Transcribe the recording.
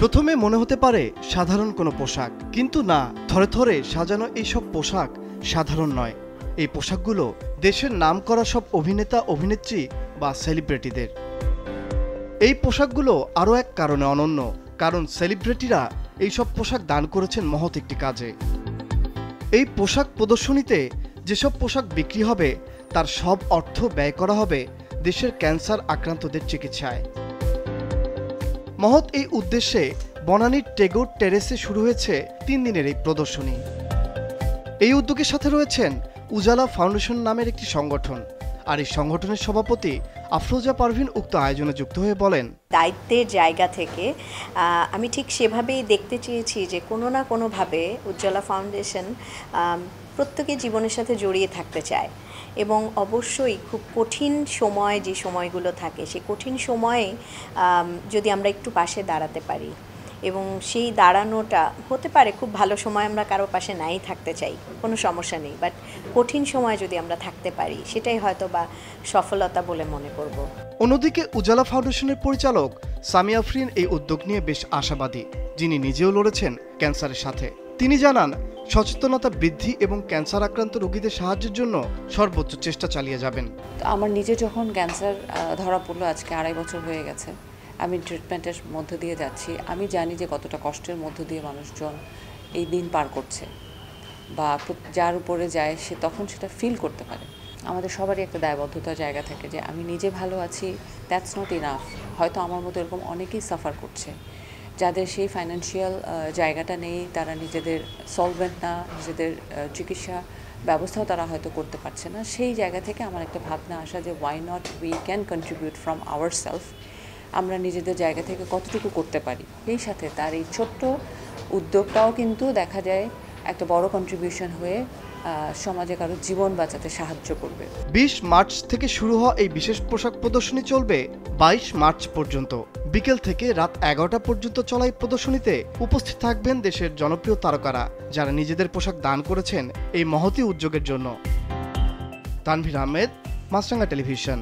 প্রথমে মনে হতে পারে সাধারণ কোনো পোশাক, কিন্তু না, থরে থরে সাজানো এইসব পোশাক সাধারণ নয়। এই পোশাকগুলো দেশের নামকরা সব অভিনেতা অভিনেত্রী বা সেলিব্রিটিদের। এই পোশাকগুলো আরও এক কারণে অনন্য, কারণ সেলিব্রিটিরা এইসব পোশাক দান করেছেন মহৎ একটি কাজে। এই পোশাক প্রদর্শনীতে যেসব পোশাক বিক্রি হবে তার সব অর্থ ব্যয় করা হবে দেশের ক্যান্সার আক্রান্তদের চিকিৎসায়। মহৎ এই উদ্দেশ্যে বনানীর টেগোর টেরেসে শুরু হয়েছে 3 দিনের এই প্রদর্শনী। এই উদ্যোগের সাথে রয়েছেন উজালা ফাউন্ডেশন নামের একটি সংগঠন, আর এই সংগঠনের সভাপতি আফরোজা পারভিন উক্ত আয়োজনে যুক্ত হয়ে বলেন, দায়িত্বের জায়গা থেকে আমি ঠিক সেভাবেই দেখতে চেয়েছি যে কোনো না কোনোভাবে উজ্জ্বলা ফাউন্ডেশন প্রত্যেকের জীবনের সাথে জড়িয়ে থাকতে চায়, এবং অবশ্যই খুব কঠিন সময় যে সময়গুলো থাকে সেই কঠিন সময়ে যদি আমরা একটু পাশে দাঁড়াতে পারি, এবং সেই দাঁড়ানোটা হতে পারে খুব ভালো সময় আমরা কারো পাশে নাই থাকতে চাই, কোনো সমস্যা নেই, বাট কঠিন সময় যদি আমরা থাকতে পারি সেটাই হয়তো বা সফলতা বলে মনে করব। অন্যদিকে উজালা ফাউন্ডেশনের পরিচালক সামিয়া আফরিন এই উদ্যোগ নিয়ে বেশ আশাবাদী, যিনি নিজেও লড়েছেন ক্যান্সারের সাথে। তিনি জানান, সচেতনতা বৃদ্ধি এবং ক্যান্সার আক্রান্ত রোগীদের সাহায্যের জন্য সর্বোচ্চ চেষ্টা চালিয়ে যাবেন। আমার নিজে যখন ক্যান্সার ধরা পড়লো, আজকে 2.5 বছর হয়ে গেছে, আমি ট্রিটমেন্টের মধ্য দিয়ে যাচ্ছি। আমি জানি যে কতটা কষ্টের মধ্য দিয়ে মানুষজন এই দিন পার করছে, বা যার উপরে যায় সে তখন সেটা ফিল করতে পারে। আমাদের সবারই একটা দায়বদ্ধতার জায়গা থাকে যে আমি নিজে ভালো আছি, দ্যাটস নট ইনাফ। হয়তো আমার মতো এরকম অনেকেই সাফার করছে, যাদের সেই ফাইন্যান্সিয়াল জায়গাটা নেই, তারা নিজেদের সলভেন্ট না, নিজেদের চিকিৎসা ব্যবস্থাও তারা হয়তো করতে পারছে না। সেই জায়গা থেকে আমার একটা ভাবনা আসা যে why not we can contribute from our self, আমরা নিজেদের জায়গা থেকে কতটুকু করতে পারি। এই সাথে তার এই ছোট্ট উদ্যোগটাও কিন্তু দেখা যায় একটা বড় কন্ট্রিবিউশন হয়ে সমাজে কারো জীবন বাঁচাতে সাহায্য করবে। 20 মার্চ থেকে শুরু হওয়া এই বিশেষ পোশাক প্রদর্শনী চলবে 22 মার্চ পর্যন্ত। বিকেল থেকে রাত 11টা পর্যন্ত চলা এই প্রদর্শনীতে উপস্থিত থাকবেন দেশের জনপ্রিয় তারকারা, যারা নিজেদের পোশাক দান করেছেন এই মহতী উদ্যোগের জন্য। তানভীর আহমেদ, মাছরাঙা টেলিভিশন।